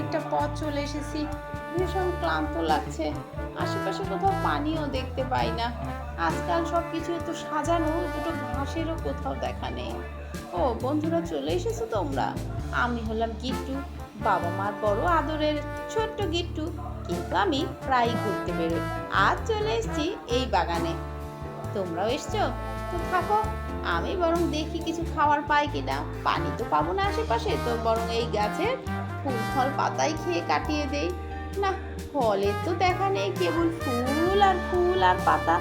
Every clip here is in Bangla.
অনেকটা পথ চলে এসেছি, ভীষণ ক্লান্ত লাগছে। আশেপাশে কোথাও পানিও দেখতে পাই না। আজকাল সব কিছু এত সাজানো, দুটো ঘাসেরও কোথাও দেখা নেই। ও বন্ধুরা, চলে এসেছো তোমরা? আমি হলাম গিট্টু, বাবা মার বড় আদরের ছোট্ট গিট্টু। কিন্তু আমি প্রায়ই ঘুরতে বেরোই। আজ চলে এসেছি এই বাগানে। তোমরাও এসছো? তো থাকো, আমি বরং দেখি কিছু খাওয়ার পাই কিনা। পানি তো পাবো না আশেপাশে, তো বরং এই গাছের ফুল ফল পাতাই খেয়ে কাটিয়ে দেই। না, ফলের তো দেখা নেই, কেবল ফুল আর পাতা।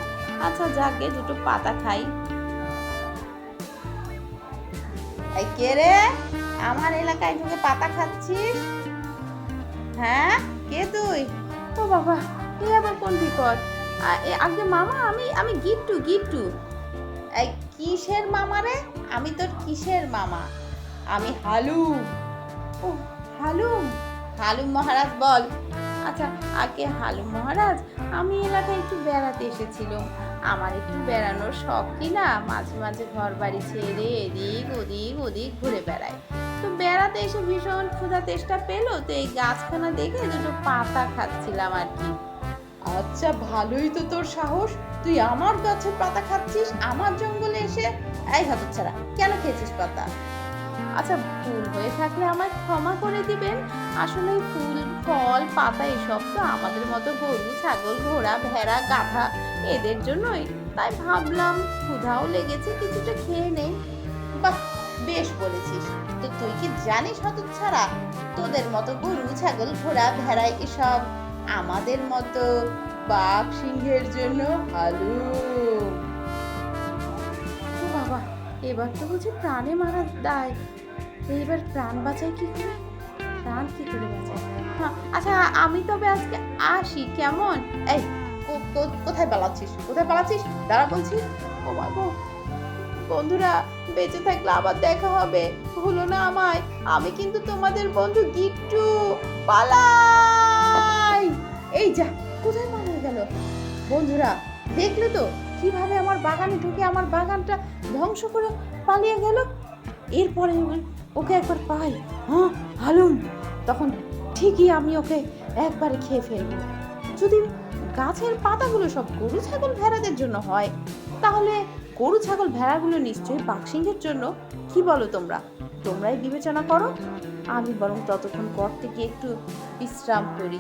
আচ্ছা যাকে দুটো পাতা খাই। এই কে রে, আমার এলাকায় ঢুকে পাতা খাচ্ছিস? হ্যাঁ, কে তুই? ও বাবা, এ আবার কোন বিপদ! আগে মামা, আমি আমি গিট্টু গিট্টু। এই কিসের মামা রে? আমি তোর কিসের মামা? আমি হালুম। ও, হালুম। হালুম মহারাজ বল। আচ্ছা, আগে হালুম মহারাজ, আমি এলাকায় একটু বেড়াতে এসেছিলাম। আমার একটু বেড়ানোর শখ কি না, মাঝে মাঝে ঘর বাড়ি ছেড়ে এদিক ওদিক ঘুরে বেড়াই। তো বেড়াতে এসে ভীষণ ক্ষুধা তেষ্টা পেলো, তো এই গাছখানা দেখে দুটো পাতা খাচ্ছিলাম আর কি। আচ্ছা, ভালোই তো তোর সাহস, তুই আমার গাছের পাতা খাচ্ছিস, আমার জঙ্গলে এসে। এই হতচ্ছাড়া, কেন খেয়েছিস পাতা? আচ্ছা, ভুল হয়ে থাকলে আমায় ক্ষমা করে দিবেন। আসলে ফুল ফল পাতা এসব তো আমাদের মতো গরু ছাগল ঘোড়া ভেড়া গাধা এদের জন্যই, তাই ভাবলাম ক্ষুধাও লেগেছে, কিছুটা খেয়ে নেই। বাহ, বেশ বলেছিস। তো তুই কি জানিস হতচ্ছাড়া, তোদের মতো গরু ছাগল ঘোড়া ভেড়া এসব আমাদের মতো বাঘ সিংহের জন্য ভালো। ও বাবা, এবার তো বুঝি প্রাণে মারা দায়। এইবার প্রাণ বাঁচাই কি করে? প্রাণ কি করে বাঁচাই? হ্যাঁ, আচ্ছা, আমি তবে আজকে আসি, কেমন? এই, কোথায় পালাচ্ছিস? কোথায় পালাচ্ছিস? দাঁড়া বলছি। ও বাবা, বন্ধুরা, বেঁচে থাকলে আবার দেখা হবে, ভুলো না আমায়। আমি কিন্তু তোমাদের বন্ধু গিট্টু। পালাই! এই যা, কোথায় পালিয়ে গেল? বন্ধুরা, দেখলে তো কিভাবে আমার বাগানে ঢুকে আমার বাগানটা ধ্বংস করে পালিয়ে গেল। এরপরে ওকে একবার পাই, হ্যাঁ হালুম, তখন ঠিকই আমি ওকে একবারে খেয়ে ফেলবো। যদি গাছের পাতাগুলো সব গরু ছাগল ভেড়াদের জন্য হয়, তাহলে গরু ছাগল ভেড়াগুলো নিশ্চয়ই বাঘসিংহের জন্য। কি বলো তোমরা? তোমরাই বিবেচনা করো। আমি বরং ততক্ষণ গর্তে গিয়ে একটু বিশ্রাম করি।